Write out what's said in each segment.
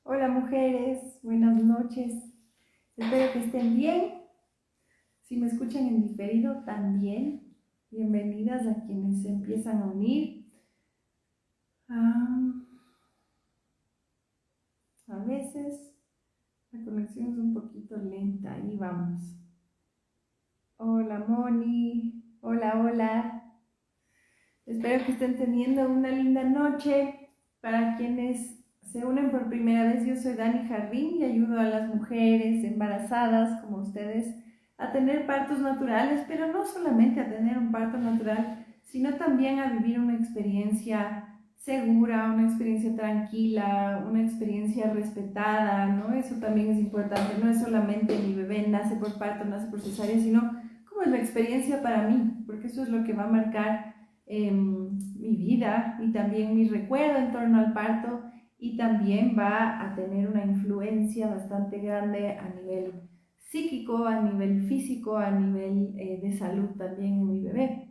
Hola mujeres, buenas noches. Espero que estén bien. Si me escuchan en diferido, también. Bienvenidas a quienes se empiezan a unir. A veces la conexión es un poquito lenta. Ahí vamos. Hola Moni. Hola. Espero que estén teniendo una linda noche. Para quienes se unen por primera vez, yo soy Dani Jardín y ayudo a las mujeres embarazadas como ustedes a tener partos naturales, pero no solamente a tener un parto natural, sino también a vivir una experiencia segura, una experiencia tranquila, una experiencia respetada, ¿no? Eso también es importante, no es solamente mi bebé nace por parto, nace por cesárea, sino cómo es la experiencia para mí, porque eso es lo que va a marcar mi vida y también mi recuerdo en torno al parto, y también va a tener una influencia bastante grande a nivel psíquico, a nivel físico, a nivel de salud también en mi bebé.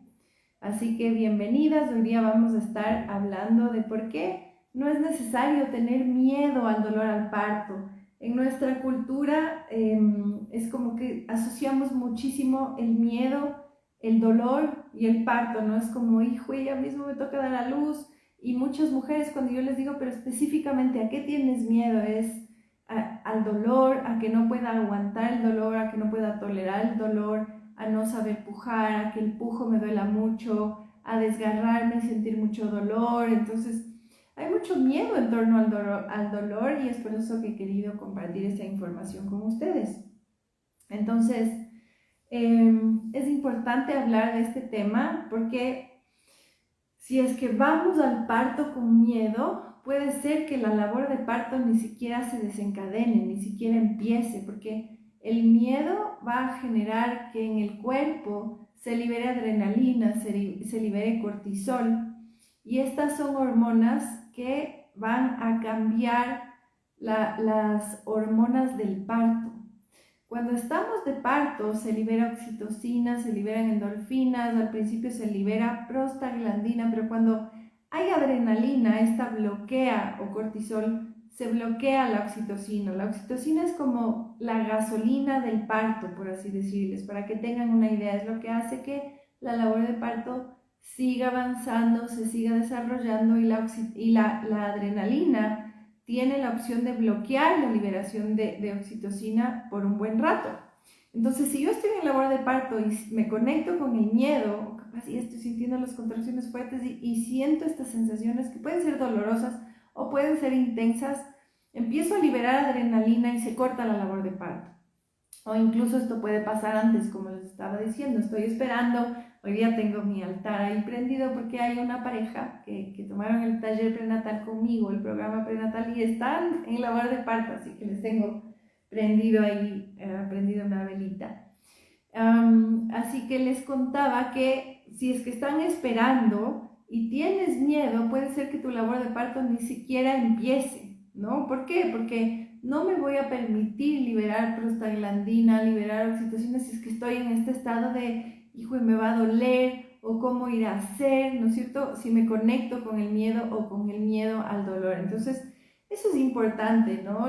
Así que bienvenidas, hoy día vamos a estar hablando de por qué no es necesario tener miedo al dolor al parto. En nuestra cultura es como que asociamos muchísimo el miedo, el dolor y el parto, ¿no? Es como, hijo, ya mismo me toca dar a luz. Y muchas mujeres, cuando yo les digo, pero específicamente, ¿a qué tienes miedo? Es al dolor, a que no pueda aguantar el dolor, a que no pueda tolerar el dolor, a no saber pujar, a que el pujo me duela mucho, a desgarrarme y sentir mucho dolor. Entonces, hay mucho miedo en torno al dolor, y es por eso que he querido compartir esta información con ustedes. Entonces, es importante hablar de este tema porque si es que vamos al parto con miedo, puede ser que la labor de parto ni siquiera se desencadene, ni siquiera empiece, porque el miedo va a generar que en el cuerpo se libere adrenalina, se libere cortisol, y estas son hormonas que van a cambiar las hormonas del parto. Cuando estamos de parto se libera oxitocina, se liberan endorfinas, al principio se libera prostaglandina, pero cuando hay adrenalina, esta bloquea, o cortisol, se bloquea la oxitocina. La oxitocina es como la gasolina del parto, por así decirles, para que tengan una idea, es lo que hace que la labor de parto siga avanzando, se siga desarrollando, y la adrenalina tiene la opción de bloquear la liberación de oxitocina por un buen rato. Entonces, si yo estoy en labor de parto y me conecto con el miedo, o capaz ya estoy sintiendo las contracciones fuertes y siento estas sensaciones que pueden ser dolorosas o pueden ser intensas, empiezo a liberar adrenalina y se corta la labor de parto. O incluso esto puede pasar antes, como les estaba diciendo, estoy esperando. Hoy día tengo mi altar ahí prendido porque hay una pareja que tomaron el taller prenatal conmigo, el programa prenatal, y están en labor de parto, así que les tengo prendido ahí, prendido una velita. Así que les contaba que si es que están esperando y tienes miedo, puede ser que tu labor de parto ni siquiera empiece, ¿no? ¿Por qué? Porque no me voy a permitir liberar prostaglandina, liberar oxitocina, si es que estoy en este estado de, hijo, me va a doler, o cómo ir a hacer, ¿no es cierto? Si me conecto con el miedo o con el miedo al dolor. Entonces, eso es importante, ¿no?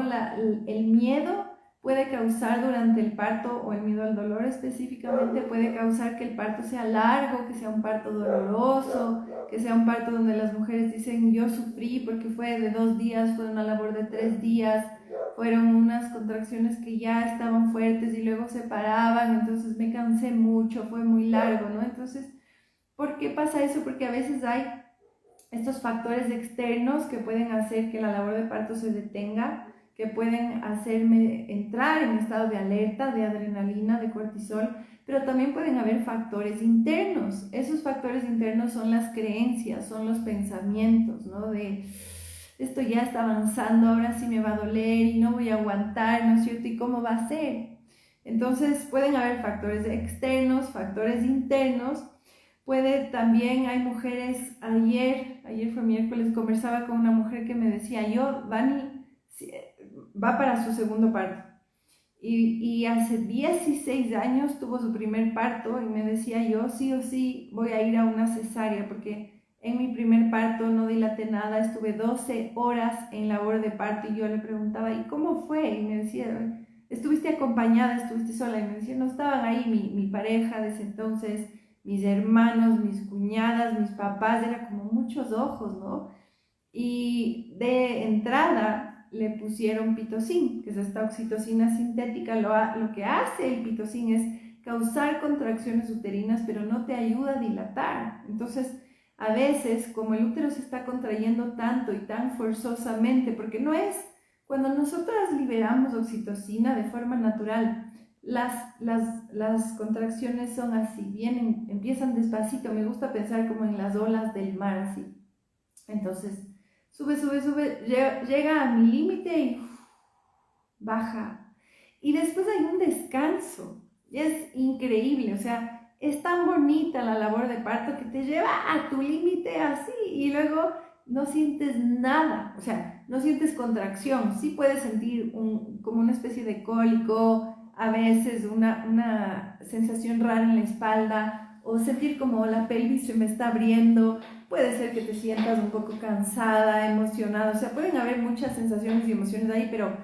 El miedo puede causar durante el parto, o el miedo al dolor específicamente, puede causar que el parto sea largo, que sea un parto doloroso, que sea un parto donde las mujeres dicen, yo sufrí porque fue de 2 días, fue una labor de 3 días, fueron unas contracciones que ya estaban fuertes y luego se paraban, entonces me cansé mucho, fue muy largo, ¿no? Entonces, ¿por qué pasa eso? Porque a veces hay estos factores externos que pueden hacer que la labor de parto se detenga, que pueden hacerme entrar en estado de alerta, de adrenalina, de cortisol, pero también pueden haber factores internos. Esos factores internos son las creencias, son los pensamientos, ¿no? De esto ya está avanzando, ahora sí me va a doler y no voy a aguantar, ¿no es cierto? ¿Y cómo va a ser? Entonces pueden haber factores externos, factores internos. Puede también, hay mujeres, ayer fue miércoles, conversaba con una mujer que me decía, Dani, va para su segundo parto. Y hace 16 años tuvo su primer parto y me decía, yo sí o sí voy a ir a una cesárea porque En mi primer parto no dilaté nada, estuve 12 horas en labor de parto y yo le preguntaba, ¿y cómo fue? Y me decía, ¿estuviste acompañada, estuviste sola? Y me decía, no, estaban ahí mi pareja de ese entonces, mis hermanos, mis cuñadas, mis papás, era como muchos ojos, ¿no? Y de entrada le pusieron pitocin, que es esta oxitocina sintética. Lo que hace el pitocin es causar contracciones uterinas, pero no te ayuda a dilatar. Entonces, a veces, como el útero se está contrayendo tanto y tan forzosamente, porque no es cuando nosotras liberamos oxitocina de forma natural, las contracciones son así, vienen, empiezan despacito. Me gusta pensar como en las olas del mar, así. Entonces, sube, sube, sube, llega a mi límite y baja. Y después hay un descanso. Y es increíble, o sea, es tan bonita la labor de parto que te lleva a tu límite así y luego no sientes nada, o sea, no sientes contracción. Sí puedes sentir como una especie de cólico, a veces una sensación rara en la espalda o sentir como la pelvis se me está abriendo. Puede ser que te sientas un poco cansada, emocionada, o sea, pueden haber muchas sensaciones y emociones ahí, pero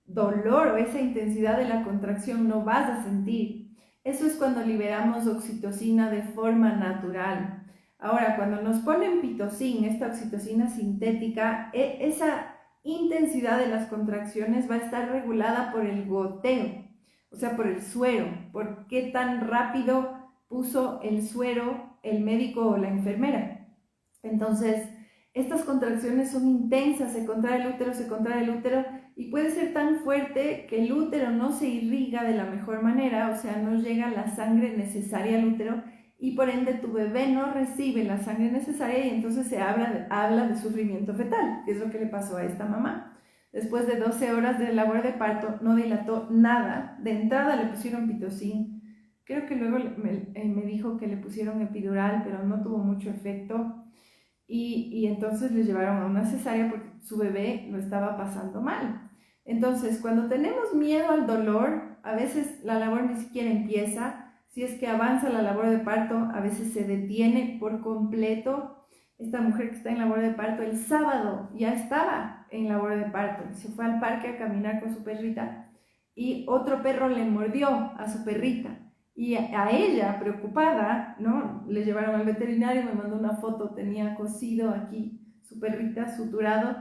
dolor o esa intensidad de la contracción no vas a sentir. Eso es cuando liberamos oxitocina de forma natural. Ahora, cuando nos ponen pitocin, esta oxitocina sintética, esa intensidad de las contracciones va a estar regulada por el goteo, o sea, por el suero, por qué tan rápido puso el suero el médico o la enfermera. Entonces, estas contracciones son intensas, se contrae el útero y puede ser tan fuerte que el útero no se irriga de la mejor manera, o sea, no llega la sangre necesaria al útero y por ende tu bebé no recibe la sangre necesaria y entonces se habla de sufrimiento fetal, que es lo que le pasó a esta mamá. Después de 12 horas de labor de parto no dilató nada, de entrada le pusieron pitocin, creo que luego me dijo que le pusieron epidural, pero no tuvo mucho efecto. Y entonces le llevaron a una cesárea porque su bebé lo estaba pasando mal. Entonces, cuando tenemos miedo al dolor, a veces la labor ni siquiera empieza. Si es que avanza la labor de parto, a veces se detiene por completo. Esta mujer que está en labor de parto, el sábado ya estaba en labor de parto. Se fue al parque a caminar con su perrita y otro perro le mordió a su perrita. Y a ella, preocupada, ¿no? Le llevaron al veterinario, me mandó una foto, tenía cosido aquí su perrita, suturado,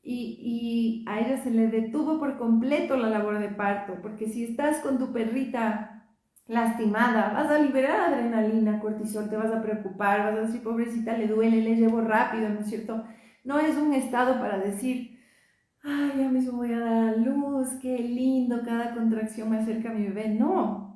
y a ella se le detuvo por completo la labor de parto, porque si estás con tu perrita lastimada, vas a liberar adrenalina, cortisol, te vas a preocupar, vas a decir, pobrecita, le duele, le llevo rápido, ¿no es cierto? No es un estado para decir, ay, ya mismo voy a dar a luz, qué lindo, cada contracción me acerca a mi bebé, no.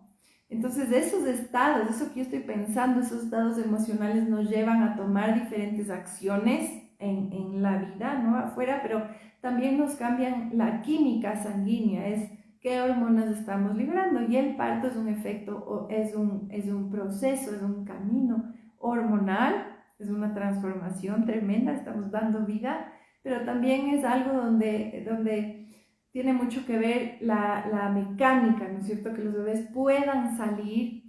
Entonces, esos estados, eso que yo estoy pensando, esos estados emocionales nos llevan a tomar diferentes acciones en la vida, ¿no? Afuera, pero también nos cambian la química sanguínea, es qué hormonas estamos liberando. Y el parto es un efecto, es un proceso, es un camino hormonal, es una transformación tremenda, estamos dando vida, pero también es algo donde tiene mucho que ver la mecánica, ¿no es cierto? Que los bebés puedan salir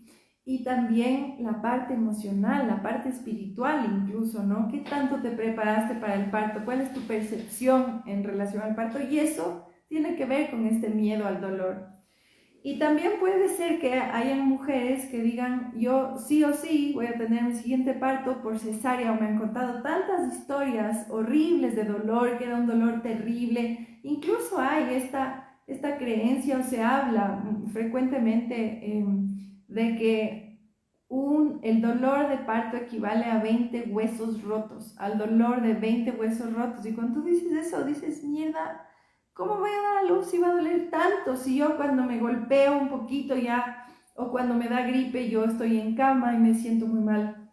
y también la parte emocional, la parte espiritual incluso, ¿no? ¿Qué tanto te preparaste para el parto? ¿Cuál es tu percepción en relación al parto? Y eso tiene que ver con este miedo al dolor. Y también puede ser que hayan mujeres que digan, yo sí o sí voy a tener mi siguiente parto por cesárea, o me han contado tantas historias horribles de dolor, que era un dolor terrible. Incluso hay esta creencia, o se habla frecuentemente de que el dolor de parto equivale a 20 huesos rotos, al dolor de 20 huesos rotos. Y cuando tú dices eso, dices, mierda, ¿cómo voy a dar a luz si va a doler tanto? Si yo cuando me golpeo un poquito ya, o cuando me da gripe, yo estoy en cama y me siento muy mal.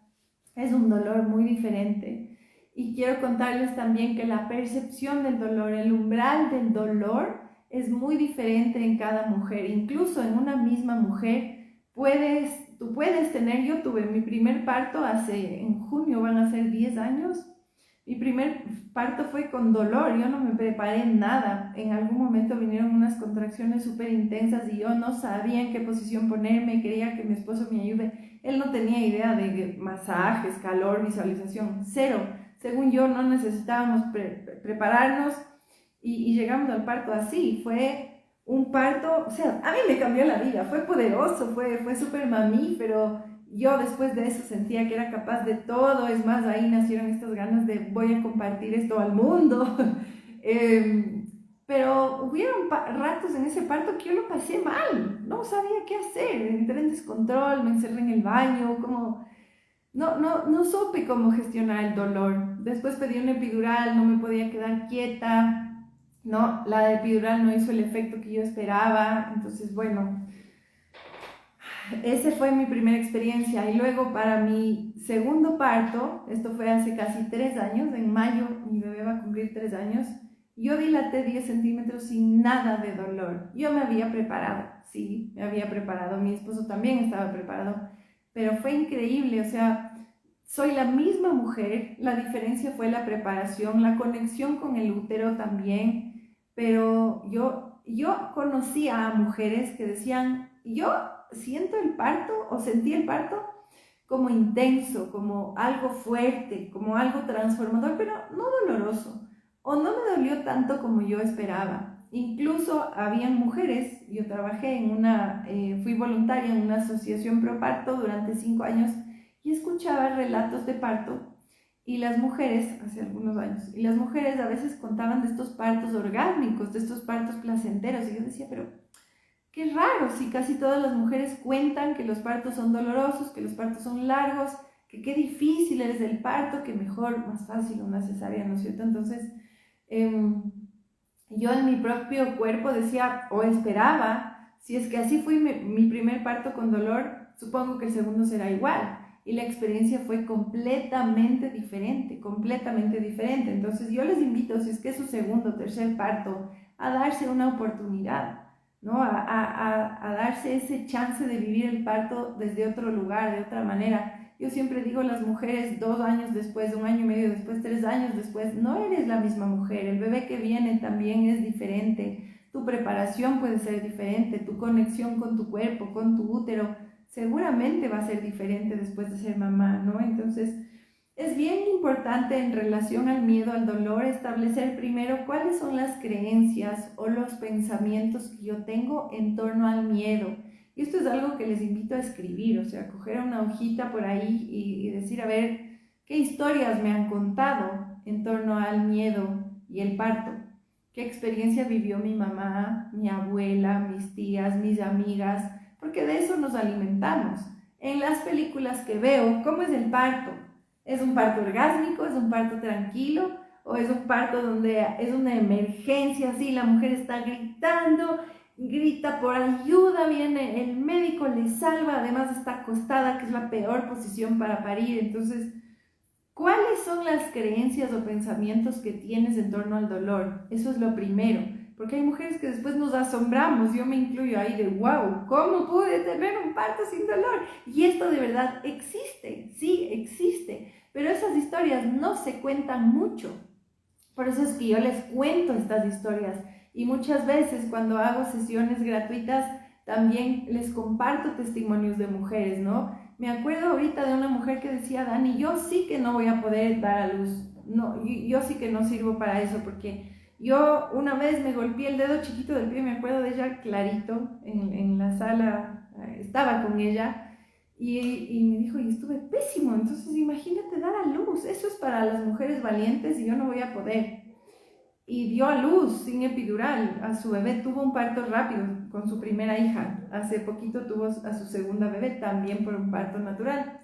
Es un dolor muy diferente. Y quiero contarles también que la percepción del dolor, el umbral del dolor, es muy diferente en cada mujer. Incluso en una misma mujer, tú puedes tener, yo tuve mi primer parto en junio, van a ser 10 años. Mi primer parto fue con dolor, yo no me preparé en nada. En algún momento vinieron unas contracciones súper intensas y yo no sabía en qué posición ponerme, quería que mi esposo me ayude. Él no tenía idea de masajes, calor, visualización, cero. Según yo, no necesitábamos prepararnos y llegamos al parto así. Fue un parto, o sea, a mí me cambió la vida, fue poderoso, fue súper mamífero. Yo después de eso sentía que era capaz de todo, es más, ahí nacieron estas ganas de voy a compartir esto al mundo. Pero hubieron ratos en ese parto que yo lo pasé mal, no sabía qué hacer, entré en descontrol, me encerré en el baño, como no supe cómo gestionar el dolor. Después pedí una epidural, no me podía quedar quieta, no, la epidural no hizo el efecto que yo esperaba, entonces bueno, esa fue mi primera experiencia. Y luego para mi segundo parto, esto fue hace casi 3 años, en mayo mi bebé va a cumplir 3 años, yo dilaté 10 centímetros sin nada de dolor. Yo me había preparado, sí, me había preparado, mi esposo también estaba preparado, pero fue increíble, o sea, soy la misma mujer, la diferencia fue la preparación, la conexión con el útero también, pero yo conocía a mujeres que decían, yo siento el parto o sentí el parto como intenso, como algo fuerte, como algo transformador, pero no doloroso, o no me dolió tanto como yo esperaba. Incluso habían mujeres, yo trabajé fui voluntaria en una asociación pro parto durante 5 años y escuchaba relatos de parto y las mujeres, hace algunos años, y las mujeres a veces contaban de estos partos orgásmicos, de estos partos placenteros, y yo decía, pero qué raro, si casi todas las mujeres cuentan que los partos son dolorosos, que los partos son largos, que qué difícil es el parto, que mejor, más fácil una cesárea, ¿no es cierto? Entonces, yo en mi propio cuerpo decía, o esperaba, si es que así fue mi primer parto con dolor, supongo que el segundo será igual. Y la experiencia fue completamente diferente, completamente diferente. Entonces yo les invito, si es que es su segundo o tercer parto, a darse una oportunidad, ¿no? A darse ese chance de vivir el parto desde otro lugar, de otra manera. Yo siempre digo, las mujeres 2 años después, 1 año y medio después, 3 años después, no eres la misma mujer, el bebé que viene también es diferente, tu preparación puede ser diferente, tu conexión con tu cuerpo, con tu útero, seguramente va a ser diferente después de ser mamá, ¿no? Entonces, es bien importante en relación al miedo, al dolor, establecer primero cuáles son las creencias o los pensamientos que yo tengo en torno al miedo. Y esto es algo que les invito a escribir, o sea, coger una hojita por ahí y decir, a ver, ¿qué historias me han contado en torno al miedo y el parto? ¿Qué experiencia vivió mi mamá, mi abuela, mis tías, mis amigas? Porque de eso nos alimentamos. En las películas que veo, ¿cómo es el parto? ¿Es un parto orgásmico? ¿Es un parto tranquilo? ¿O es un parto donde es una emergencia así, la mujer está gritando, grita por ayuda, viene el médico, le salva, además está acostada, que es la peor posición para parir? Entonces, ¿cuáles son las creencias o pensamientos que tienes en torno al dolor? Eso es lo primero, porque hay mujeres que después nos asombramos, yo me incluyo ahí de wow, ¿cómo pude tener un parto sin dolor? Y esto de verdad existe, sí existe, pero esas historias no se cuentan mucho. Por eso es que yo les cuento estas historias y muchas veces cuando hago sesiones gratuitas también les comparto testimonios de mujeres, ¿no? Me acuerdo ahorita de una mujer que decía, Dani, yo sí que no voy a poder dar a luz, no, yo sí que no sirvo para eso porque yo una vez me golpeé el dedo chiquito del pie, me acuerdo de ella clarito, en la sala, estaba con ella y me dijo, y estuve pésimo, entonces imagínate dar a luz, eso es para las mujeres valientes y yo no voy a poder. Y dio a luz sin epidural a su bebé, tuvo un parto rápido con su primera hija, hace poquito tuvo a su segunda bebé también por un parto natural.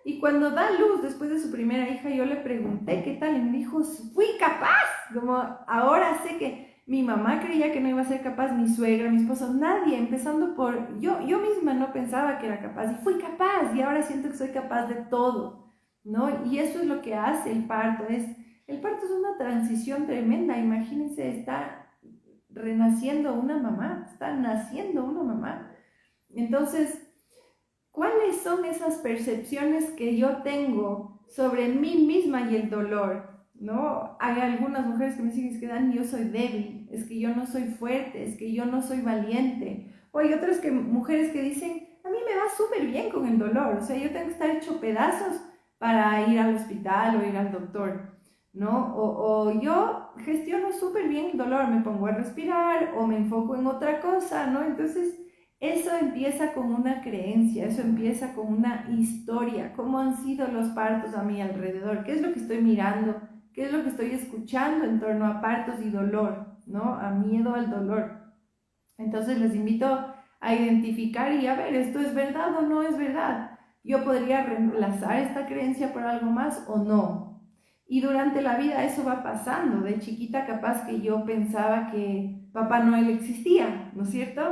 Y cuando da luz después de su primera hija, yo le pregunté qué tal y me dijo, fui capaz, como ahora sé que mi mamá creía que no iba a ser capaz, mi suegra, mi esposo, nadie, empezando por yo misma no pensaba que era capaz y fui capaz y ahora siento que soy capaz de todo, ¿no? Y eso es lo que hace el parto, el parto es una transición tremenda, imagínense, está renaciendo una mamá, está naciendo una mamá. Entonces, ¿cuáles son esas percepciones que yo tengo sobre mí misma y el dolor? ¿no? Hay algunas mujeres que me dicen, es que Dani, yo soy débil, es que yo no soy fuerte, es que yo no soy valiente. O hay otras mujeres que dicen, a mí me va súper bien con el dolor, o sea, yo tengo que estar hecho pedazos para ir al hospital o ir al doctor, ¿no? O yo gestiono súper bien el dolor, me pongo a respirar o me enfoco en otra cosa, ¿no? Entonces, eso empieza con una creencia, eso empieza con una historia, cómo han sido los partos a mi alrededor, qué es lo que estoy mirando, qué es lo que estoy escuchando en torno a partos y dolor, ¿no? A miedo al dolor. Entonces les invito a identificar y a ver, ¿esto es verdad o no es verdad? ¿Yo podría reemplazar esta creencia por algo más o no? Y durante la vida eso va pasando. De chiquita capaz que yo pensaba que Papá Noel existía, ¿no es cierto?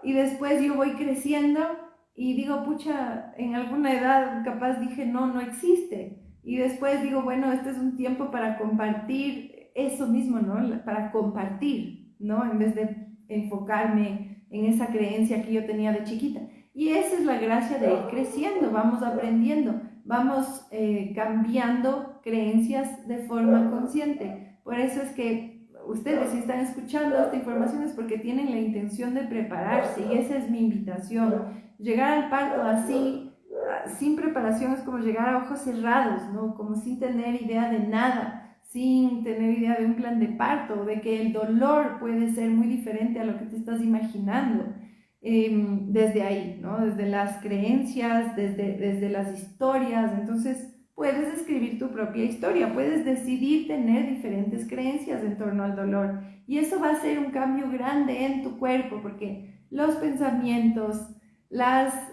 Y después yo voy creciendo y digo, pucha, en alguna edad capaz dije, no, no existe. Y después digo, bueno, este es un tiempo para compartir eso mismo, ¿no? Para compartir, ¿no? En vez de enfocarme en esa creencia que yo tenía de chiquita. Y esa es la gracia de ir creciendo, vamos aprendiendo, vamos cambiando creencias de forma consciente. Por eso es que ustedes, si están escuchando esta información, es porque tienen la intención de prepararse, y esa es mi invitación. Llegar al parto así, sin preparación, es como llegar a ojos cerrados, ¿no? Como sin tener idea de nada, sin tener idea de un plan de parto, de que el dolor puede ser muy diferente a lo que te estás imaginando. Desde ahí, ¿no? Desde las creencias, desde las historias. Entonces puedes escribir tu propia historia, puedes decidir tener diferentes creencias en torno al dolor, y eso va a ser un cambio grande en tu cuerpo, porque los pensamientos,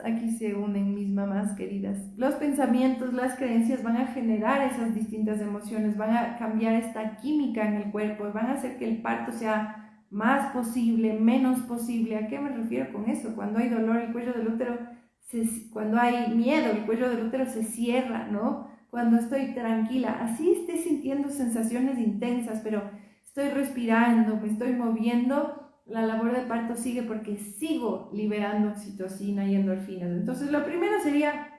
aquí se unen mis mamás queridas, los pensamientos, las creencias van a generar esas distintas emociones, van a cambiar esta química en el cuerpo, van a hacer que el parto sea más posible, menos posible. ¿A qué me refiero con eso? Cuando hay dolor, el cuello del útero, cuando hay miedo, el cuello del útero se cierra, ¿no? Cuando estoy tranquila, así esté sintiendo sensaciones intensas, pero estoy respirando, me estoy moviendo, la labor de parto sigue porque sigo liberando oxitocina y endorfinas. Entonces, lo primero sería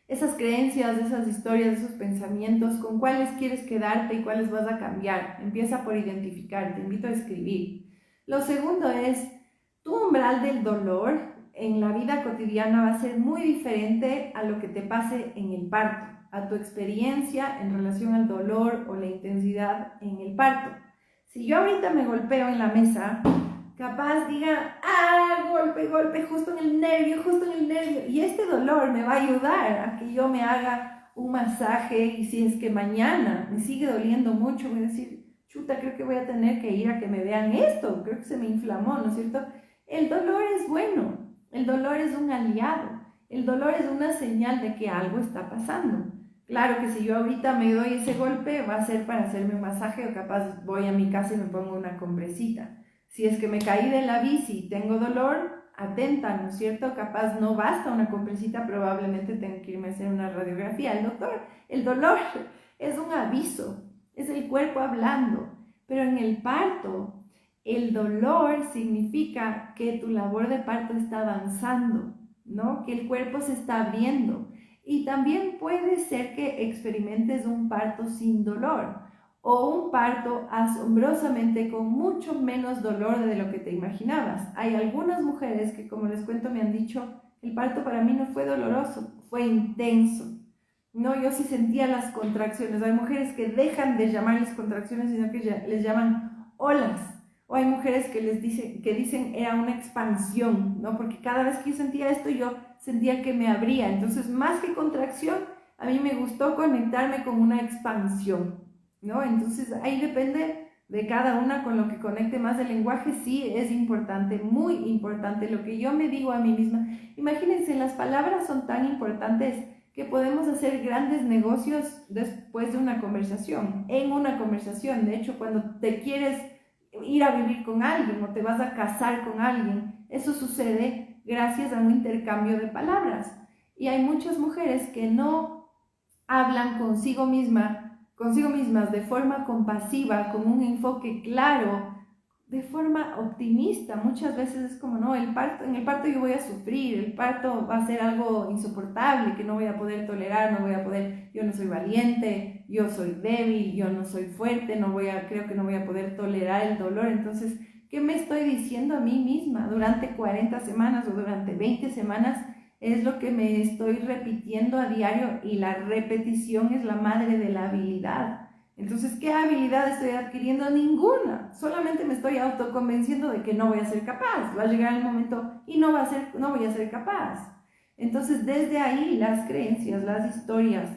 esas creencias, esas historias, esos pensamientos, con cuáles quieres quedarte y cuáles vas a cambiar. Empieza por identificar, te invito a escribir. Lo segundo es, tu umbral del dolor en la vida cotidiana va a ser muy diferente a lo que te pase en el parto, a tu experiencia en relación al dolor o la intensidad en el parto. Si yo ahorita me golpeo en la mesa, capaz diga, golpe, golpe, justo en el nervio, y este dolor me va a ayudar a que yo me haga un masaje, y si es que mañana me sigue doliendo mucho, voy a decir, chuta, creo que voy a tener que ir a que me vean esto, creo que se me inflamó, ¿no es cierto? El dolor es bueno, el dolor es un aliado, el dolor es una señal de que algo está pasando. Claro que si yo ahorita me doy ese golpe, va a ser para hacerme un masaje, o capaz voy a mi casa y me pongo una compresita. Si es que me caí de la bici y tengo dolor, atenta, ¿no es cierto? Capaz no basta una compresita, probablemente tengo que irme a hacer una radiografía. El dolor es un aviso, es el cuerpo hablando. Pero en el parto, el dolor significa que tu labor de parto está avanzando, ¿no? Que el cuerpo se está abriendo. Y también puede ser que experimentes un parto sin dolor, o un parto asombrosamente con mucho menos dolor de lo que te imaginabas. Hay algunas mujeres que, como les cuento, me han dicho, el parto para mí no fue doloroso, fue intenso. No, yo sí sentía las contracciones. Hay mujeres que dejan de llamarles contracciones, sino que les llaman olas. O hay mujeres que dicen era una expansión, ¿no? Porque cada vez que yo sentía esto, yo sentía que me abría. Entonces, más que contracción, a mí me gustó conectarme con una expansión, ¿no? Entonces, ahí depende de cada una con lo que conecte más. El lenguaje sí es importante, muy importante. Lo que yo me digo a mí misma. Imagínense, las palabras son tan importantes que podemos hacer grandes negocios después de una conversación, en una conversación. De hecho, cuando te quieres ir a vivir con alguien o te vas a casar con alguien, eso sucede gracias a un intercambio de palabras. Y hay muchas mujeres que no hablan consigo mismas de forma compasiva, con un enfoque claro, de forma optimista. Muchas veces es como, no, en el parto yo voy a sufrir, el parto va a ser algo insoportable, que no voy a poder tolerar, no voy a poder, yo no soy valiente, yo soy débil, yo no soy fuerte, creo que no voy a poder tolerar el dolor. Entonces, ¿qué me estoy diciendo a mí misma durante 40 semanas o durante 20 semanas? Es lo que me estoy repitiendo a diario, y la repetición es la madre de la habilidad. Entonces, ¿qué habilidad estoy adquiriendo? Ninguna. Solamente me estoy autoconvenciendo de que no voy a ser capaz. Va a llegar el momento y no voy a ser capaz. Entonces, desde ahí, las creencias, las historias,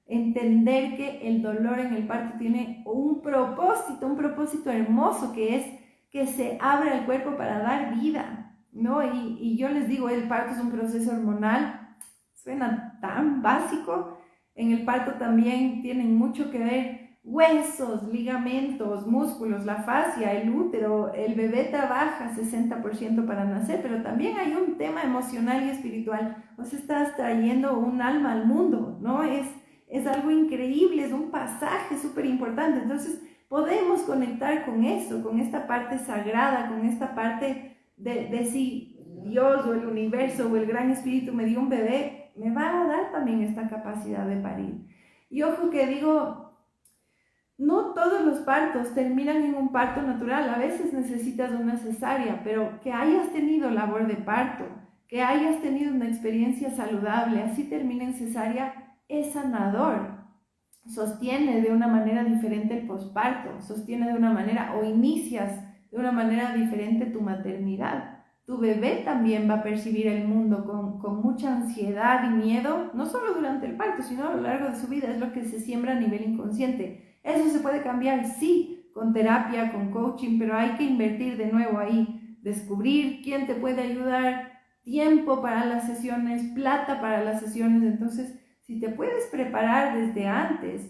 entender que el dolor en el parto tiene un propósito hermoso, que es que se abra el cuerpo para dar vida, ¿no? Y yo les digo, el parto es un proceso hormonal, suena tan básico. En el parto también tienen mucho que ver huesos, ligamentos, músculos, la fascia, el útero. El bebé trabaja 60% para nacer, pero también hay un tema emocional y espiritual. O sea, estás trayendo un alma al mundo, ¿no? Es algo increíble, es un pasaje súper importante. Entonces, podemos conectar con eso, con esta parte sagrada, con esta parte de si Dios o el universo o el gran espíritu me dio un bebé, me va a dar también esta capacidad de parir. Y ojo que digo, no todos los partos terminan en un parto natural. A veces necesitas una cesárea, pero que hayas tenido labor de parto, que hayas tenido una experiencia saludable, así termina en cesárea, es sanador. Sostiene de una manera diferente el posparto, sostiene de una manera, o inicias de una manera diferente tu maternidad. Tu bebé también va a percibir el mundo con mucha ansiedad y miedo, no solo durante el parto, sino a lo largo de su vida. Es lo que se siembra a nivel inconsciente. Eso se puede cambiar, sí, con terapia, con coaching, pero hay que invertir de nuevo ahí, descubrir quién te puede ayudar, tiempo para las sesiones, plata para las sesiones. Entonces, si te puedes preparar desde antes,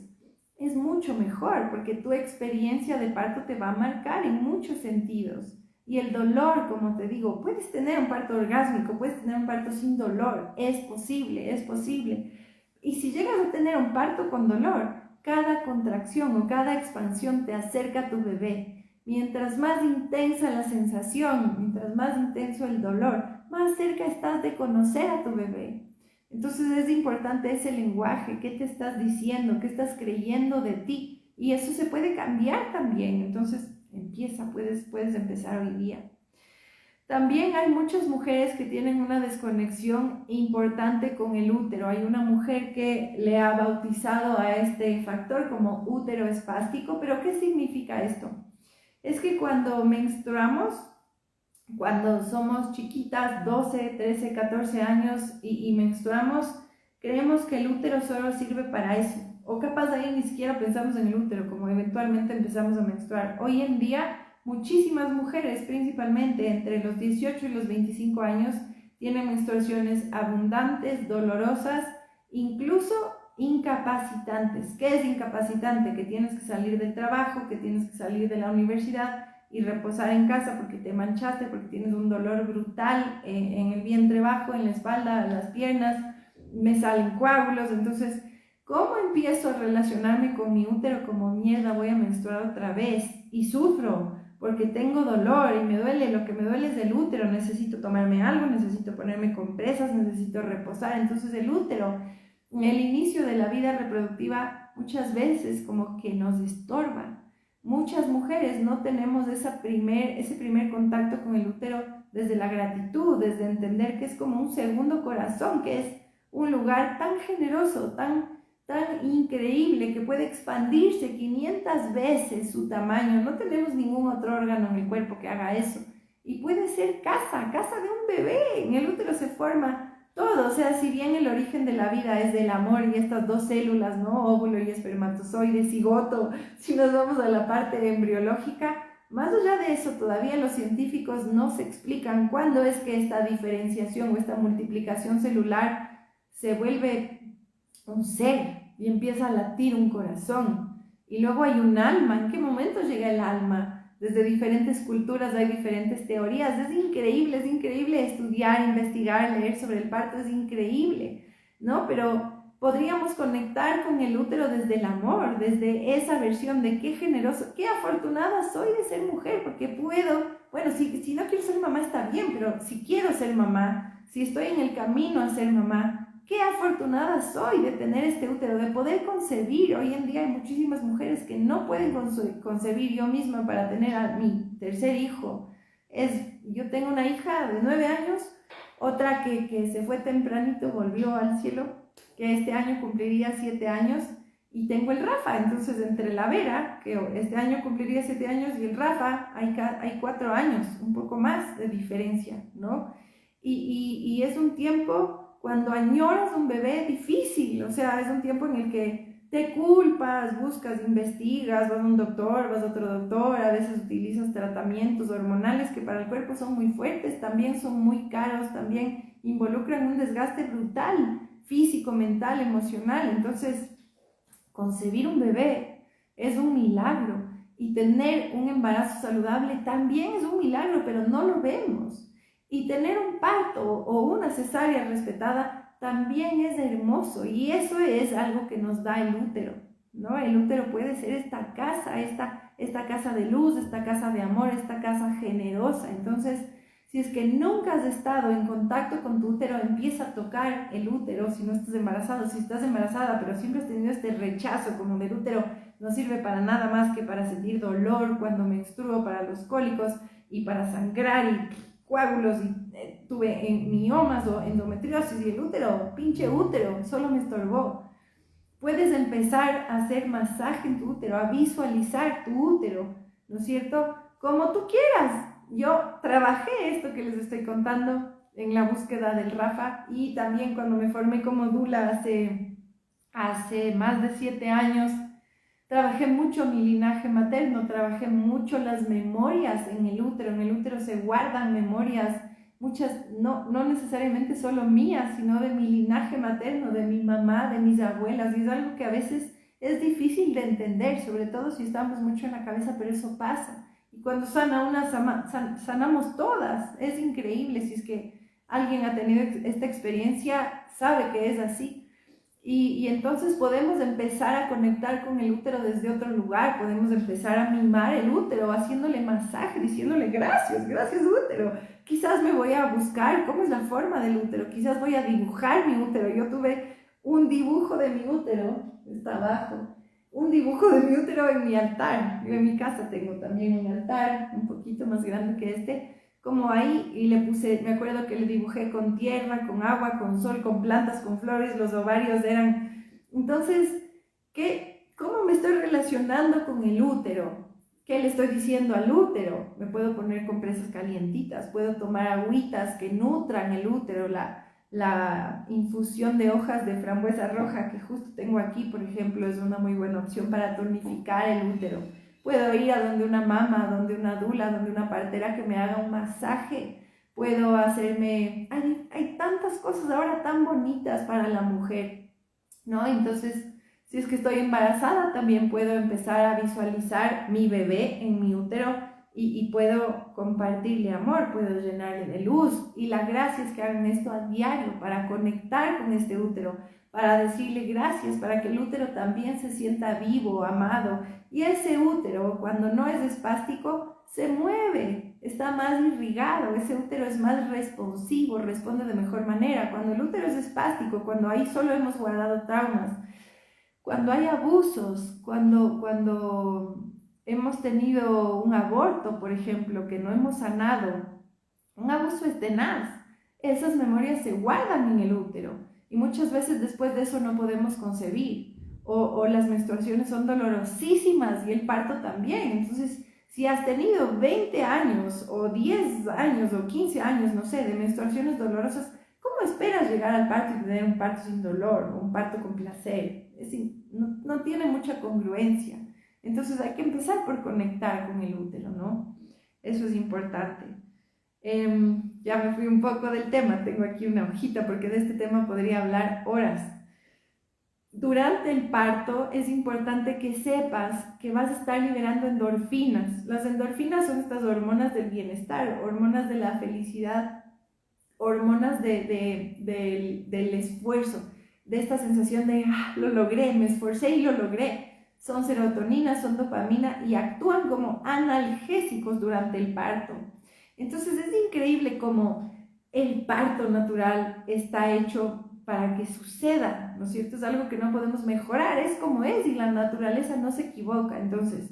es mucho mejor, porque tu experiencia de parto te va a marcar en muchos sentidos. Y el dolor, como te digo, puedes tener un parto orgásmico, puedes tener un parto sin dolor, es posible, es posible. Y si llegas a tener un parto con dolor, cada contracción o cada expansión te acerca a tu bebé. Mientras más intensa la sensación, mientras más intenso el dolor, más cerca estás de conocer a tu bebé. Entonces es importante ese lenguaje, qué te estás diciendo, qué estás creyendo de ti, y eso se puede cambiar también. Entonces puedes empezar hoy día. También hay muchas mujeres que tienen una desconexión importante con el útero. Hay una mujer que le ha bautizado a este factor como útero espástico, pero ¿qué significa esto? Es que cuando menstruamos, cuando somos chiquitas, 12, 13, 14 años y menstruamos, creemos que el útero solo sirve para eso. O capaz ahí ni siquiera pensamos en el útero, como eventualmente empezamos a menstruar. Hoy en día, muchísimas mujeres, principalmente entre los 18 y los 25 años, tienen menstruaciones abundantes, dolorosas, incluso incapacitantes. ¿Qué es incapacitante? Que tienes que salir del trabajo, que tienes que salir de la universidad y reposar en casa porque te manchaste, porque tienes un dolor brutal en el vientre bajo, en la espalda, en las piernas, me salen coágulos. Entonces, ¿cómo empiezo a relacionarme con mi útero como mierda? Voy a menstruar otra vez y sufro porque tengo dolor y me duele, lo que me duele es el útero, necesito tomarme algo, necesito ponerme compresas, necesito reposar. Entonces el útero, en el inicio de la vida reproductiva, muchas veces como que nos estorba. Muchas mujeres no tenemos ese primer contacto con el útero desde la gratitud, desde entender que es como un segundo corazón, que es un lugar tan generoso, tan increíble, que puede expandirse 500 veces su tamaño. No tenemos ningún otro órgano en el cuerpo que haga eso. Y puede ser casa de un bebé. En el útero se forma todo. O sea, si bien el origen de la vida es del amor y estas dos células, ¿no? Óvulo y espermatozoide, cigoto, si nos vamos a la parte embriológica, más allá de eso, todavía los científicos no se explican cuándo es que esta diferenciación o esta multiplicación celular se vuelve un ser y empieza a latir un corazón. Y luego hay un alma. ¿En qué momento llega el alma? Desde diferentes culturas hay diferentes teorías. Es increíble estudiar, investigar, leer sobre el parto, es increíble, ¿no? Pero podríamos conectar con el útero desde el amor, desde esa versión de qué generoso, qué afortunada soy de ser mujer, porque puedo, bueno, si no quiero ser mamá está bien, pero si quiero ser mamá, si estoy en el camino a ser mamá, qué afortunada soy de tener este útero, de poder concebir. Hoy en día hay muchísimas mujeres que no pueden concebir. Yo misma, para tener a mi tercer hijo, yo tengo una hija de 9 años, otra que se fue tempranito, volvió al cielo, que este año cumpliría 7 años, y tengo el Rafa. Entonces, entre la Vera, que este año cumpliría 7 años, y el Rafa, hay 4 años, un poco más de diferencia, ¿no? Y es un tiempo, cuando añoras un bebé, difícil. O sea, es un tiempo en el que te culpas, buscas, investigas, vas a un doctor, vas a otro doctor, a veces utilizas tratamientos hormonales que para el cuerpo son muy fuertes, también son muy caros, también involucran un desgaste brutal, físico, mental, emocional. Entonces, concebir un bebé es un milagro, y tener un embarazo saludable también es un milagro, pero no lo vemos. Y tener un parto o una cesárea respetada también es hermoso, y eso es algo que nos da el útero, ¿no? El útero puede ser esta casa, esta casa de luz, esta casa de amor, esta casa generosa. Entonces, si es que nunca has estado en contacto con tu útero, empieza a tocar el útero. Si no estás embarazado, si estás embarazada, pero siempre has tenido este rechazo como del útero, no sirve para nada más que para sentir dolor cuando menstruo, para los cólicos y para sangrar y coágulos, y tuve miomas o endometriosis, y el útero, pinche útero, solo me estorbó. Puedes empezar a hacer masaje en tu útero, a visualizar tu útero, ¿no es cierto? Como tú quieras. Yo trabajé esto que les estoy contando en la búsqueda del Rafa, y también cuando me formé como dula hace más de 7 años, trabajé mucho mi linaje materno, trabajé mucho las memorias en el útero. En el útero se guardan memorias, muchas, no necesariamente solo mías, sino de mi linaje materno, de mi mamá, de mis abuelas, y es algo que a veces es difícil de entender, sobre todo si estamos mucho en la cabeza, pero eso pasa. Y cuando sana una, sanamos todas. Es increíble. Si es que alguien ha tenido esta experiencia, sabe que es así. Y entonces podemos empezar a conectar con el útero desde otro lugar, podemos empezar a mimar el útero, haciéndole masaje, diciéndole gracias útero. Quizás me voy a buscar cómo es la forma del útero, quizás voy a dibujar mi útero. Yo tuve un dibujo de mi útero, está abajo, un dibujo de mi útero en mi altar. Yo en mi casa tengo también un altar un poquito más grande que este, como ahí, y le puse, me acuerdo que le dibujé con tierra, con agua, con sol, con plantas, con flores. Los ovarios eran... Entonces, ¿cómo me estoy relacionando con el útero? ¿Qué le estoy diciendo al útero? Me puedo poner compresas calientitas, puedo tomar agüitas que nutran el útero, la infusión de hojas de frambuesa roja que justo tengo aquí, por ejemplo, es una muy buena opción para tonificar el útero. Puedo ir a donde una mama, donde una dula, donde una partera que me haga un masaje. Puedo hacerme... Hay tantas cosas ahora tan bonitas para la mujer, ¿no? Entonces, si es que estoy embarazada, también puedo empezar a visualizar mi bebé en mi útero, y puedo compartirle amor, puedo llenarle de luz. Y la gracia es que hagan esto a diario para conectar con este útero, para decirle gracias, para que el útero también se sienta vivo, amado. Y ese útero, cuando no es espástico, se mueve, está más irrigado, ese útero es más responsivo, responde de mejor manera. Cuando el útero es espástico, cuando ahí solo hemos guardado traumas, cuando hay abusos, cuando hemos tenido un aborto, por ejemplo, que no hemos sanado, un abuso es tenaz. Esas memorias se guardan en el útero, y muchas veces después de eso no podemos concebir, o las menstruaciones son dolorosísimas y el parto también. Entonces, si has tenido 20 años o 10 años o 15 años, no sé, de menstruaciones dolorosas, ¿cómo esperas llegar al parto y tener un parto sin dolor o un parto con placer? No tiene mucha congruencia. Entonces hay que empezar por conectar con el útero, ¿no? Eso es importante. Ya me fui un poco del tema, tengo aquí una hojita porque de este tema podría hablar horas. Durante el parto es importante que sepas que vas a estar liberando endorfinas. Las endorfinas son estas hormonas del bienestar, hormonas de la felicidad, hormonas del esfuerzo, de esta sensación de lo logré, me esforcé y lo logré. Son serotonina, son dopamina, y actúan como analgésicos durante el parto. Entonces es increíble cómo el parto natural está hecho para que suceda, ¿no es cierto? Es algo que no podemos mejorar, es como es y la naturaleza no se equivoca. Entonces,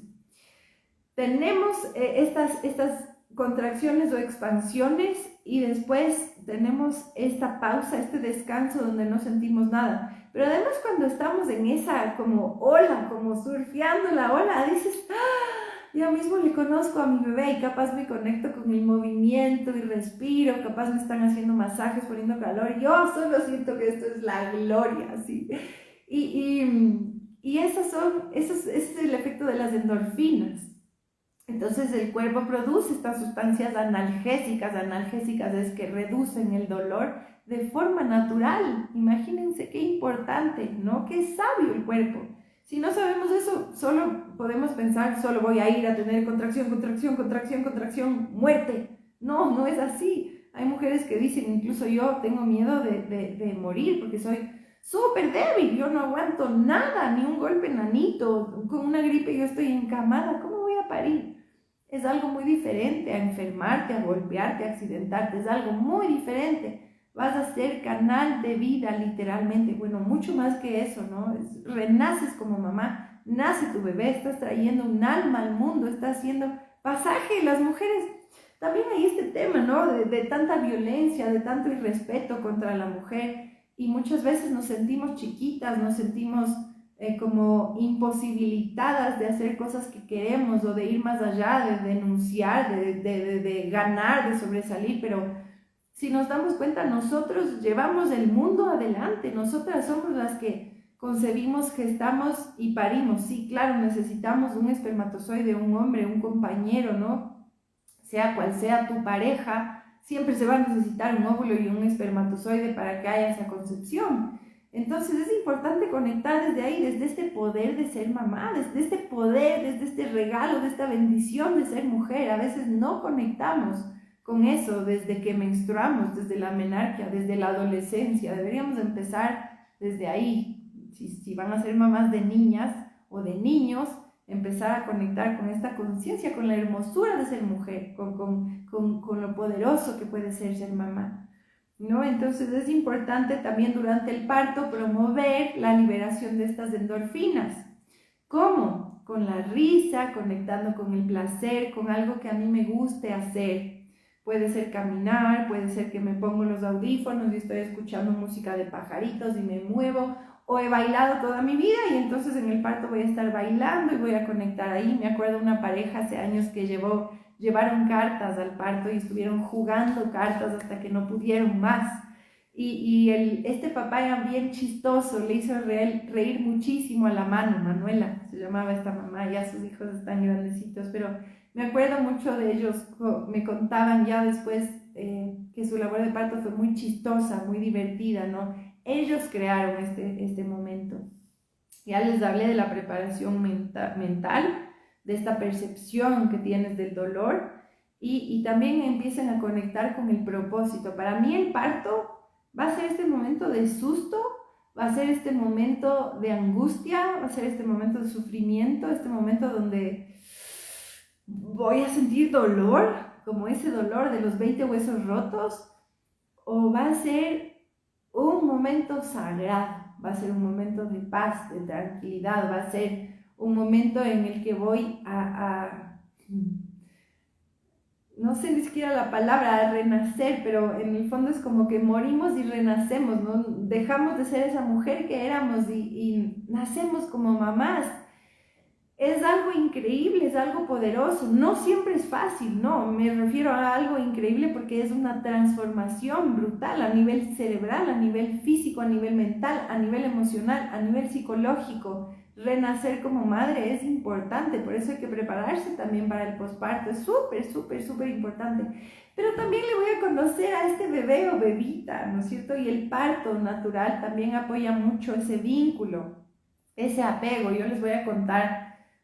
tenemos estas contracciones o expansiones y después tenemos esta pausa, este descanso donde no sentimos nada. Pero además cuando estamos en esa como ola, como surfeando la ola, dices, yo mismo le conozco a mi bebé y capaz me conecto con el movimiento y respiro, capaz me están haciendo masajes, poniendo calor, yo solo siento que esto es la gloria, así. Y ese es el efecto de las endorfinas. Entonces el cuerpo produce estas sustancias analgésicas es que reducen el dolor de forma natural. Imagínense qué importante, ¿no? Qué sabio el cuerpo. Si no sabemos eso, solo podemos pensar, solo voy a ir a tener contracción, muerte. No, no es así. Hay mujeres que dicen, incluso yo tengo miedo de morir porque soy súper débil, yo no aguanto nada, ni un golpe nanito, con una gripe yo estoy encamada, ¿cómo voy a parir? Es algo muy diferente a enfermarte, a golpearte, a accidentarte, es algo muy diferente. Vas a ser canal de vida literalmente, bueno, mucho más que eso, ¿no? Renaces como mamá, nace tu bebé, estás trayendo un alma al mundo, estás haciendo pasaje. Las mujeres, también hay este tema, ¿no? De tanta violencia, de tanto irrespeto contra la mujer y muchas veces nos sentimos chiquitas, nos sentimos como imposibilitadas de hacer cosas que queremos o de ir más allá, de denunciar, de ganar, de sobresalir, pero si nos damos cuenta, nosotros llevamos el mundo adelante, nosotras somos las que concebimos, gestamos y parimos. Sí, claro, necesitamos un espermatozoide, un hombre, un compañero, ¿no? Sea cual sea tu pareja, siempre se va a necesitar un óvulo y un espermatozoide para que haya esa concepción. Entonces es importante conectar desde ahí, desde este poder de ser mamá, desde este poder, desde este regalo, de esta bendición de ser mujer. A veces no conectamos con eso desde que menstruamos, desde la menarquia, desde la adolescencia. Deberíamos empezar desde ahí. Si van a ser mamás de niñas o de niños, empezar a conectar con esta conciencia, con la hermosura de ser mujer, con lo poderoso que puede ser mamá, ¿no? Entonces es importante también durante el parto promover la liberación de estas endorfinas. ¿Cómo? Con la risa, conectando con el placer, con algo que a mí me guste hacer. Puede ser caminar, puede ser que me pongo los audífonos y estoy escuchando música de pajaritos y me muevo, o he bailado toda mi vida y entonces en el parto voy a estar bailando y voy a conectar ahí. Me acuerdo de una pareja hace años que llevaron cartas al parto y estuvieron jugando cartas hasta que no pudieron más. Este papá era bien chistoso, le hizo reír muchísimo a la mano, Manuela, se llamaba esta mamá, ya sus hijos están grandecitos, pero me acuerdo mucho de ellos, me contaban ya después que su labor de parto fue muy chistosa, muy divertida, ¿no? Ellos crearon este momento. Ya les hablé de la preparación mental, de esta percepción que tienes del dolor y también empiezan a conectar con el propósito. Para mí el parto va a ser este momento de susto, va a ser este momento de angustia, va a ser este momento de sufrimiento, este momento donde voy a sentir dolor, como ese dolor de los 20 huesos rotos, o va a ser un momento sagrado, va a ser un momento de paz, de tranquilidad, va a ser un momento en el que voy no sé ni siquiera la palabra, renacer, pero en el fondo es como que morimos y renacemos, ¿no? Dejamos de ser esa mujer que éramos y nacemos como mamás. Es algo increíble, es algo poderoso, no siempre es fácil, no, me refiero a algo increíble porque es una transformación brutal a nivel cerebral, a nivel físico, a nivel mental, a nivel emocional, a nivel psicológico. Renacer como madre es importante, por eso hay que prepararse también para el posparto, es súper importante. Pero también le voy a conocer a este bebé o bebita, ¿no es cierto? Y el parto natural también apoya mucho ese vínculo, ese apego. Yo les voy a contar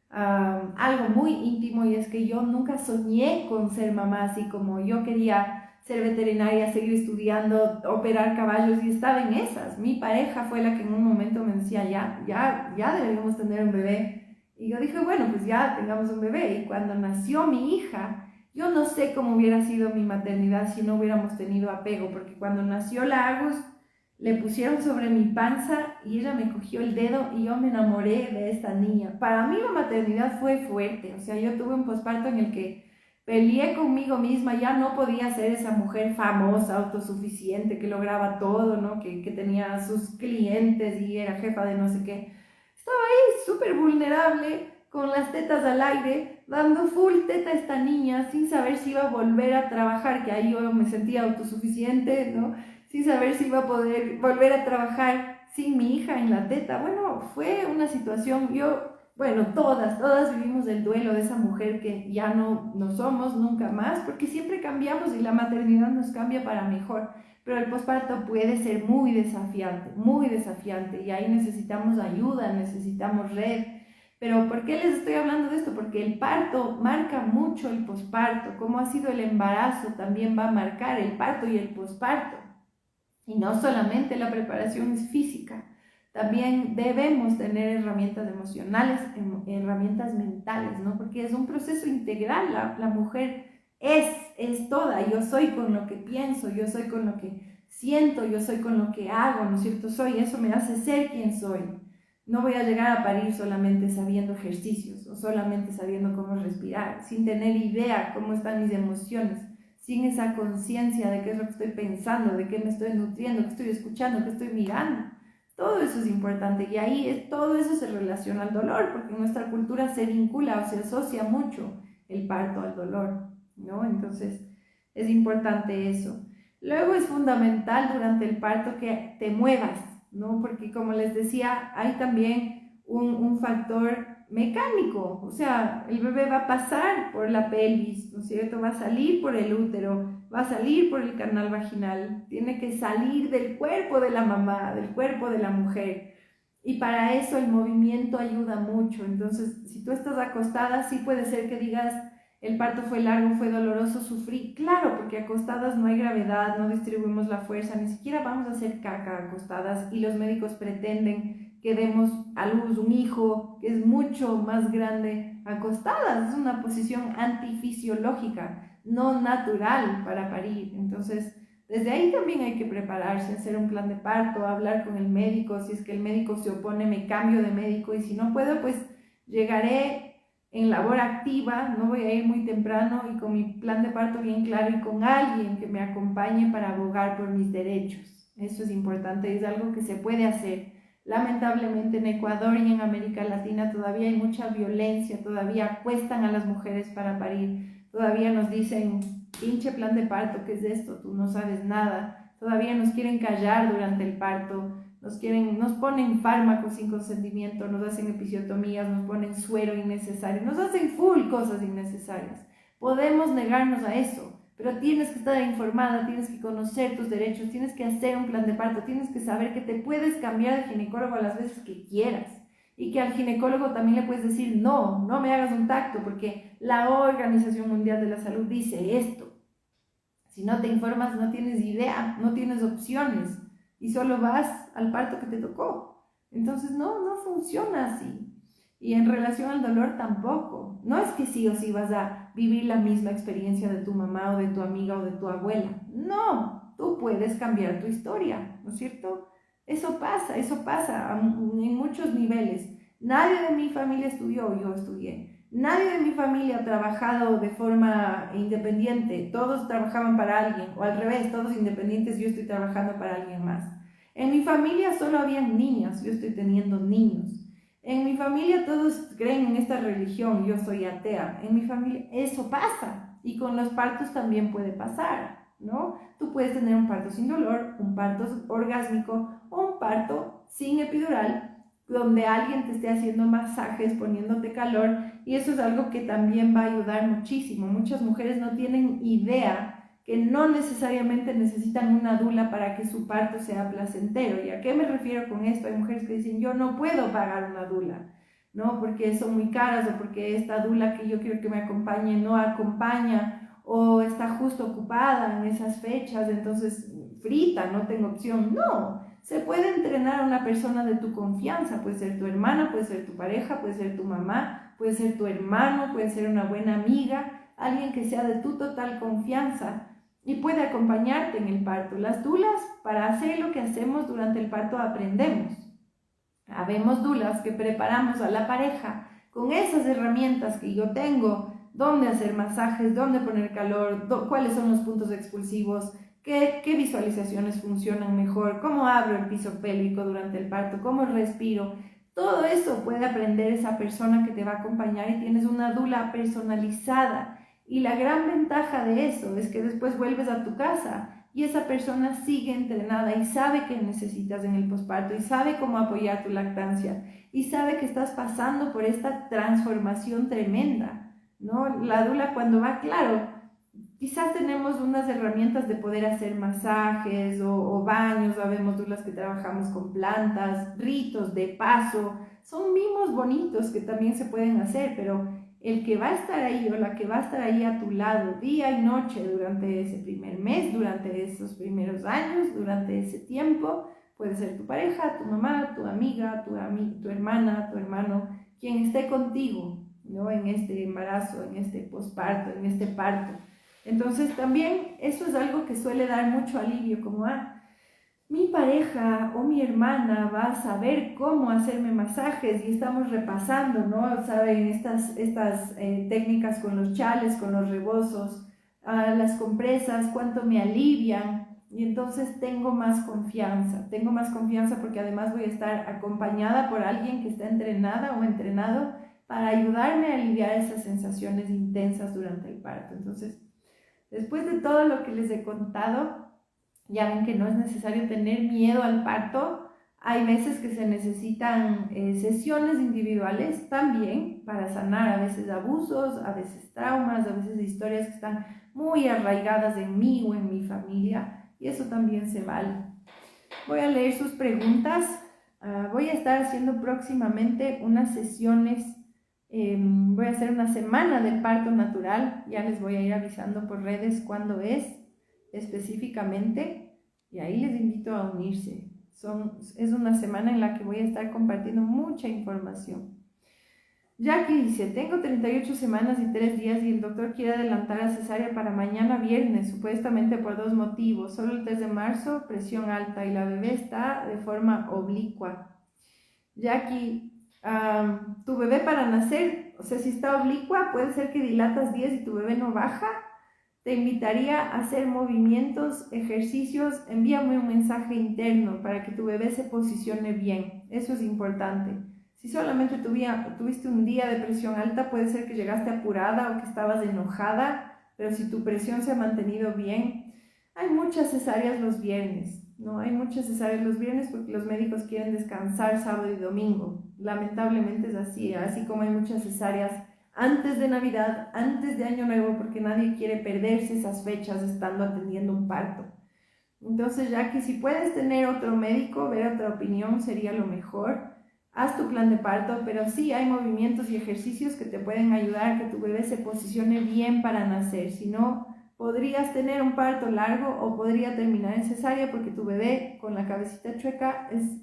algo muy íntimo y es que yo nunca soñé con ser mamá, así como yo quería ser veterinaria, seguir estudiando, operar caballos y estaba en esas. Mi pareja fue la que en un momento me decía, ya deberíamos tener un bebé. Y yo dije, bueno, pues ya tengamos un bebé. Y cuando nació mi hija, yo no sé cómo hubiera sido mi maternidad si no hubiéramos tenido apego, porque cuando nació la le pusieron sobre mi panza y ella me cogió el dedo y yo me enamoré de esta niña. Para mí la maternidad fue fuerte, o sea, yo tuve un posparto en el que peleé conmigo misma, ya no podía ser esa mujer famosa, autosuficiente, que lograba todo, ¿no? Que tenía sus clientes y era jefa de no sé qué. Estaba ahí súper vulnerable, con las tetas al aire, dando full teta a esta niña, sin saber si iba a volver a trabajar, que ahí yo me sentía autosuficiente, ¿no? Sin saber si iba a poder volver a trabajar sin mi hija en la teta. Bueno, fue una situación, bueno, todas vivimos el duelo de esa mujer que ya no somos nunca más, porque siempre cambiamos y la maternidad nos cambia para mejor, pero el posparto puede ser muy desafiante, y ahí necesitamos ayuda, necesitamos red. Pero ¿por qué les estoy hablando de esto? Porque el parto marca mucho el posparto, cómo ha sido el embarazo también va a marcar el parto y el posparto. Y no solamente la preparación es física, también debemos tener herramientas emocionales, herramientas mentales, ¿no? Porque es un proceso integral, la mujer es toda, yo soy con lo que pienso, yo soy con lo que siento, yo soy con lo que hago, ¿no es cierto? Eso me hace ser quien soy. No voy a llegar a parir solamente sabiendo ejercicios o solamente sabiendo cómo respirar, sin tener idea cómo están mis emociones, sin esa conciencia de qué es lo que estoy pensando, de qué me estoy nutriendo, qué estoy escuchando, qué estoy mirando. Todo eso es importante y ahí todo eso se relaciona al dolor, porque en nuestra cultura se vincula o se asocia mucho el parto al dolor, ¿no? Entonces es importante eso. Luego es fundamental durante el parto que te muevas, ¿no? Porque como les decía, hay también un factor mecánico, o sea, el bebé va a pasar por la pelvis, ¿no es cierto? Va a salir por el útero, va a salir por el canal vaginal, tiene que salir del cuerpo de la mamá, del cuerpo de la mujer, y para eso el movimiento ayuda mucho. Entonces, si tú estás acostada, sí puede ser que digas, el parto fue largo, fue doloroso, sufrí. Claro, porque acostadas no hay gravedad, no distribuimos la fuerza, ni siquiera vamos a hacer caca acostadas, y los médicos pretenden que demos a luz un hijo que es mucho más grande acostadas. Es una posición antifisiológica, no natural para parir. Entonces, desde ahí también hay que prepararse, hacer un plan de parto, hablar con el médico. Si es que el médico se opone, me cambio de médico, y si no puedo, pues llegaré en labor activa, no voy a ir muy temprano y con mi plan de parto bien claro y con alguien que me acompañe para abogar por mis derechos. Eso es importante, es algo que se puede hacer. Lamentablemente en Ecuador y en América Latina todavía hay mucha violencia, todavía acuestan a las mujeres para parir, todavía nos dicen, pinche plan de parto, ¿qué es esto? Tú no sabes nada. Todavía nos quieren callar durante el parto, nos ponen fármacos sin consentimiento, nos hacen episiotomías, nos ponen suero innecesario, nos hacen full cosas innecesarias. Podemos negarnos a eso, pero tienes que estar informada, tienes que conocer tus derechos, tienes que hacer un plan de parto, tienes que saber que te puedes cambiar de ginecólogo a las veces que quieras, y que al ginecólogo también le puedes decir, no me hagas un tacto, porque la Organización Mundial de la Salud dice esto. Si no te informas, no tienes idea, no tienes opciones, y solo vas al parto que te tocó. Entonces no funciona así. Y en relación al dolor tampoco. No es que sí o sí vas a vivir la misma experiencia de tu mamá o de tu amiga o de tu abuela. No, tú puedes cambiar tu historia, ¿no es cierto? Eso pasa en muchos niveles. Nadie de mi familia estudió, yo estudié. Nadie de mi familia ha trabajado de forma independiente, todos trabajaban para alguien, o al revés, todos independientes, yo estoy trabajando para alguien más. En mi familia solo habían niñas, yo estoy teniendo niños. En mi familia todos creen en esta religión, yo soy atea. En mi familia eso pasa, y con los partos también puede pasar, ¿no? Tú puedes tener un parto sin dolor, un parto orgásmico o un parto sin epidural, donde alguien te esté haciendo masajes, poniéndote calor, y eso es algo que también va a ayudar muchísimo. Muchas mujeres no tienen idea que no necesariamente necesitan una dula para que su parto sea placentero. ¿Y a qué me refiero con esto? Hay mujeres que dicen, yo no puedo pagar una dula, ¿no? Porque son muy caras, o porque esta dula que yo quiero que me acompañe no acompaña, o está justo ocupada en esas fechas, entonces frita, no tengo opción. No, se puede entrenar a una persona de tu confianza, puede ser tu hermana, puede ser tu pareja, puede ser tu mamá, puede ser tu hermano, puede ser una buena amiga, alguien que sea de tu total confianza, y puede acompañarte en el parto. Las dulas, para hacer lo que hacemos durante el parto, aprendemos. Habemos dulas que preparamos a la pareja con esas herramientas que yo tengo, dónde hacer masajes, dónde poner calor, cuáles son los puntos expulsivos, qué visualizaciones funcionan mejor, cómo abro el piso pélvico durante el parto, cómo respiro. Todo eso puede aprender esa persona que te va a acompañar y tienes una dula personalizada. Y la gran ventaja de eso es que después vuelves a tu casa y esa persona sigue entrenada y sabe qué necesitas en el posparto y sabe cómo apoyar tu lactancia y sabe que estás pasando por esta transformación tremenda, ¿no? La dula cuando va, claro, quizás tenemos unas herramientas de poder hacer masajes o baños, sabemos dulas que trabajamos con plantas, ritos de paso, son mimos bonitos que también se pueden hacer, pero el que va a estar ahí o la que va a estar ahí a tu lado día y noche durante ese primer mes, durante esos primeros años, durante ese tiempo, puede ser tu pareja, tu mamá, tu amiga, tu hermana, tu hermano, quien esté contigo, ¿no? En este embarazo, en este posparto, en este parto. Entonces también eso es algo que suele dar mucho alivio, como mi pareja o mi hermana va a saber cómo hacerme masajes y estamos repasando, ¿no? Saben estas técnicas con los chales, con los rebozos, las compresas, cuánto me alivian y entonces tengo más confianza porque además voy a estar acompañada por alguien que está entrenada o entrenado para ayudarme a aliviar esas sensaciones intensas durante el parto. Entonces, después de todo lo que les he contado, ya ven que no es necesario tener miedo al parto. Hay veces que se necesitan sesiones individuales también para sanar a veces abusos, a veces traumas, a veces historias que están muy arraigadas en mí o en mi familia, y eso también se vale. Voy a leer sus preguntas. Voy a estar haciendo próximamente unas sesiones. Voy a hacer una semana de parto natural. Ya les voy a ir avisando por redes cuándo es específicamente y ahí les invito a unirse. Es una semana en la que voy a estar compartiendo mucha información. Jackie dice, tengo 38 semanas y 3 días y el doctor quiere adelantar a cesárea para mañana viernes, supuestamente por 2 motivos. Solo el 3 de marzo, presión alta y la bebé está de forma oblicua. Jackie, tu bebé para nacer, o sea, si está oblicua, puede ser que dilatas 10 y tu bebé no baja. Te invitaría a hacer movimientos, ejercicios, envíame un mensaje interno para que tu bebé se posicione bien. Eso es importante. Si solamente tuviste un día de presión alta, puede ser que llegaste apurada o que estabas enojada, pero si tu presión se ha mantenido bien, hay muchas cesáreas los viernes, ¿no? Hay muchas cesáreas los viernes porque los médicos quieren descansar sábado y domingo. Lamentablemente es así, así como hay muchas cesáreas antes de Navidad, antes de Año Nuevo, porque nadie quiere perderse esas fechas estando atendiendo un parto. Entonces, ya que si puedes tener otro médico, ver otra opinión sería lo mejor. Haz tu plan de parto, pero sí hay movimientos y ejercicios que te pueden ayudar a que tu bebé se posicione bien para nacer. Si no, podrías tener un parto largo o podría terminar en cesárea porque tu bebé con la cabecita chueca es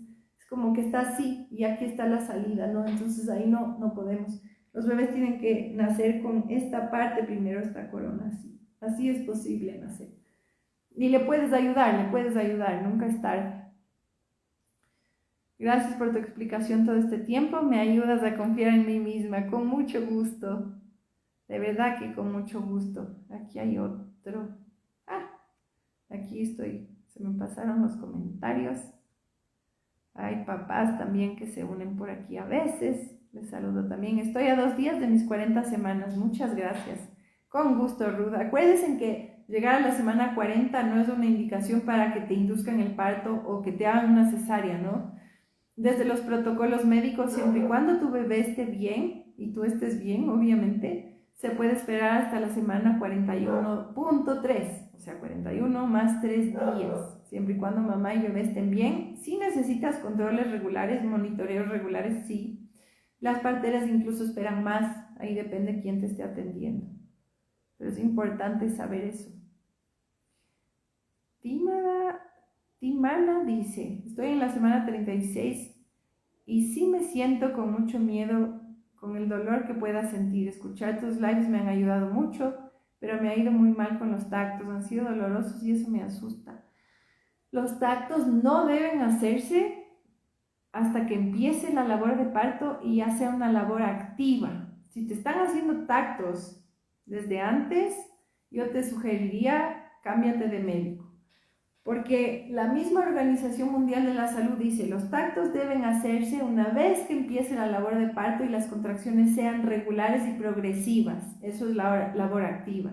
como que está así y aquí está la salida, ¿no? Entonces ahí no podemos. Los bebés tienen que nacer con esta parte primero, esta corona, así es posible nacer. Y le puedes ayudar, nunca es tarde. Gracias por tu explicación todo este tiempo, me ayudas a confiar en mí misma, con mucho gusto. De verdad que con mucho gusto. Aquí hay otro. Aquí estoy, se me pasaron los comentarios. Hay papás también que se unen por aquí a veces. Les saludo también. Estoy a 2 días de mis 40 semanas. Muchas gracias. Con gusto, Ruth. Acuérdense que llegar a la semana 40 no es una indicación para que te induzcan el parto o que te hagan una cesárea, ¿no? Desde los protocolos médicos, siempre y cuando tu bebé esté bien y tú estés bien, obviamente, se puede esperar hasta la semana 41.3, o sea, 41 más 3 días, siempre y cuando mamá y bebé estén bien. Si necesitas controles regulares, monitoreos regulares, sí. Las parteras incluso esperan más, ahí depende quién te esté atendiendo. Pero es importante saber eso. Timana dice, estoy en la semana 36 y sí me siento con mucho miedo con el dolor que pueda sentir. Escuchar tus lives me han ayudado mucho. pero me ha ido muy mal con los tactos, han sido dolorosos y eso me asusta. Los tactos no deben hacerse hasta que empiece la labor de parto y ya sea una labor activa. Si te están haciendo tactos desde antes, yo te sugeriría cámbiate de médico. Porque la misma Organización Mundial de la Salud dice, los tactos deben hacerse una vez que empiece la labor de parto y las contracciones sean regulares y progresivas. Eso es la labor activa.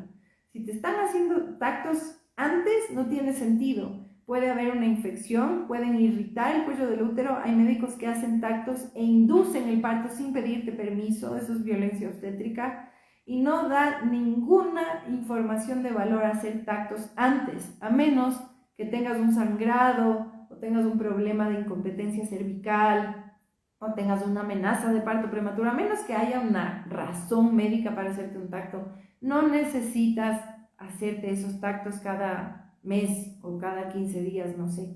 Si te están haciendo tactos antes, no tiene sentido. Puede haber una infección, pueden irritar el cuello del útero. Hay médicos que hacen tactos e inducen el parto sin pedirte permiso. Eso es violencia obstétrica. Y no da ninguna información de valor hacer tactos antes, a menos que tengas un sangrado o tengas un problema de incompetencia cervical o tengas una amenaza de parto prematuro, a menos que haya una razón médica para hacerte un tacto. No necesitas hacerte esos tactos cada mes o cada 15 días, no sé.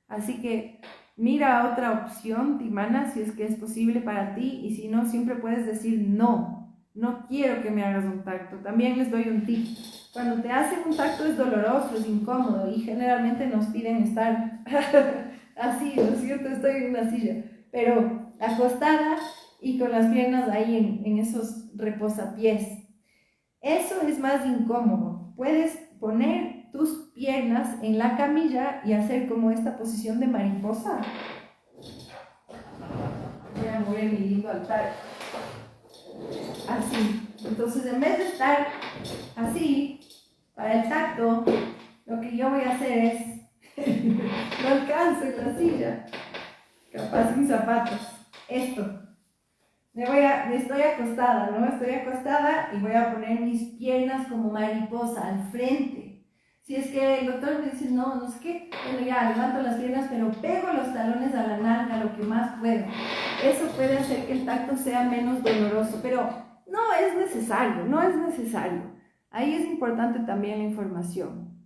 Así que mira otra opción, Timana, si es que es posible para ti, y si no, siempre puedes decir no quiero que me hagas un tacto. También les doy un tip. Cuando te hacen un tacto es doloroso, es incómodo y generalmente nos piden estar así, ¿no es cierto? Estoy en una silla, pero acostada y con las piernas ahí en esos reposapiés. Eso es más incómodo. Puedes poner tus piernas en la camilla y hacer como esta posición de mariposa. Voy a mover mi lindo altar. Así. Entonces, en vez de estar así, para el tacto, lo que yo voy a hacer es, no alcanzo en la silla, capaz sin zapatos, esto. Estoy acostada, ¿no? Estoy acostada y voy a poner mis piernas como mariposa al frente. Si es que el doctor me dice, no sé qué, bueno, ya levanto las piernas, pero pego los talones a la nalga lo que más puedo. Eso puede hacer que el tacto sea menos doloroso, pero no es necesario. Ahí es importante también la información.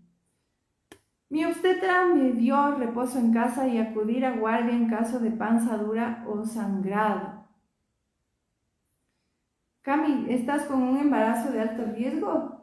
Mi obstetra me dio reposo en casa y acudir a guardia en caso de panza dura o sangrado. Cami, ¿estás con un embarazo de alto riesgo?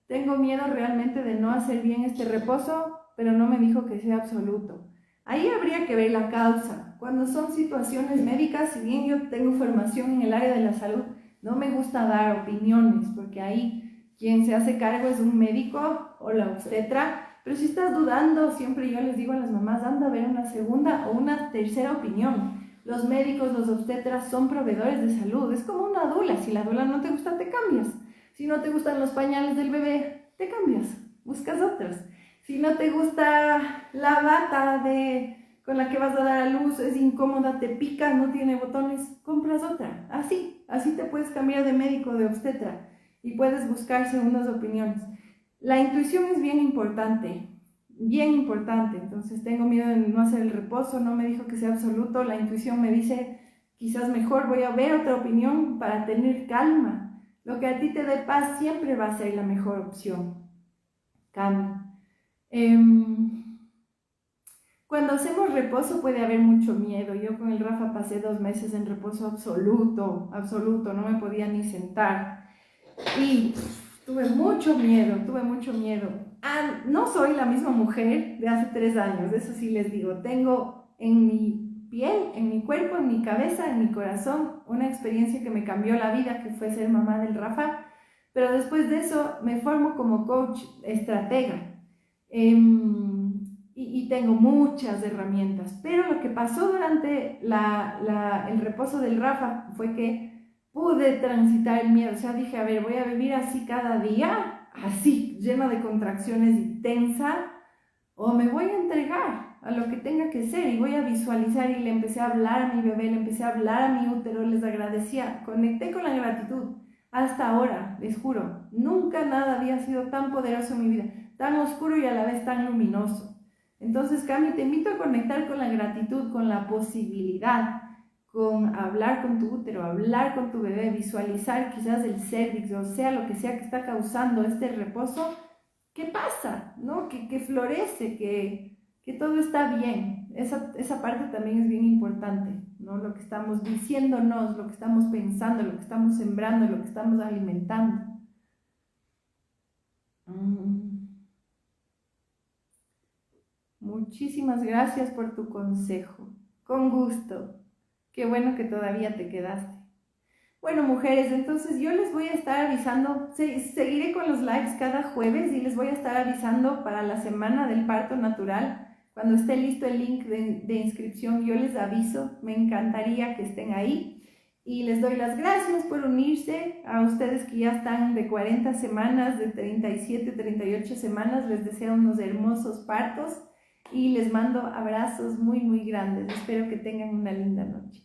Tengo miedo realmente de no hacer bien este reposo, pero no me dijo que sea absoluto. Ahí habría que ver la causa. Cuando son situaciones médicas, si bien yo tengo formación en el área de la salud, no me gusta dar opiniones, porque ahí quien se hace cargo es un médico o la obstetra. Pero si estás dudando, siempre yo les digo a las mamás, anda a ver una segunda o una tercera opinión. Los médicos, los obstetras son proveedores de salud, es como una dula. Si la dula no te gusta, te cambias. Si no te gustan los pañales del bebé, te cambias, buscas otros. Si no te gusta la bata con la que vas a dar a luz, es incómoda, te pica, no tiene botones, compras otra. Así te puedes cambiar de médico, de obstetra, y puedes buscar segundas opiniones. La intuición es bien importante. Entonces tengo miedo de no hacer el reposo, no me dijo que sea absoluto, la intuición me dice quizás mejor voy a ver otra opinión para tener calma. Lo que a ti te dé paz siempre va a ser la mejor opción. Cami. Cuando hacemos reposo puede haber mucho miedo. Yo con el Rafa pasé 2 meses en reposo absoluto, no me podía ni sentar y tuve mucho miedo. No soy la misma mujer de hace 3 años, eso sí les digo. Tengo en mi piel, en mi cuerpo, en mi cabeza, en mi corazón, una experiencia que me cambió la vida, que fue ser mamá del Rafa. Pero después de eso me formo como coach estratega. Y tengo muchas herramientas. Pero lo que pasó durante el reposo del Rafa fue que pude transitar el miedo. O sea, dije, a ver, voy a vivir así cada día, así, llena de contracciones y tensa, o me voy a entregar a lo que tenga que ser y voy a visualizar. Y le empecé a hablar a mi bebé, le empecé a hablar a mi útero, les agradecía, conecté con la gratitud. Hasta ahora, les juro, nunca nada había sido tan poderoso en mi vida, tan oscuro y a la vez tan luminoso. Entonces, Cami, te invito a conectar con la gratitud, con la posibilidad, con hablar con tu útero, hablar con tu bebé, visualizar quizás el cérvix, o sea, lo que sea que está causando este reposo. ¿Qué pasa? ¿No? Que florece, que todo está bien. Esa parte también es bien importante, ¿no? Lo que estamos diciéndonos, lo que estamos pensando, lo que estamos sembrando, lo que estamos alimentando. Mm. Muchísimas gracias por tu consejo. Con gusto. Qué bueno que todavía te quedaste. Bueno, mujeres, entonces yo les voy a estar avisando, seguiré con los lives cada jueves y les voy a estar avisando para la semana del parto natural. Cuando esté listo el link de inscripción, yo les aviso. Me encantaría que estén ahí. Y les doy las gracias por unirse. A ustedes que ya están de 40 semanas, de 37, 38 semanas, les deseo unos hermosos partos y les mando abrazos muy, muy grandes. Espero que tengan una linda noche.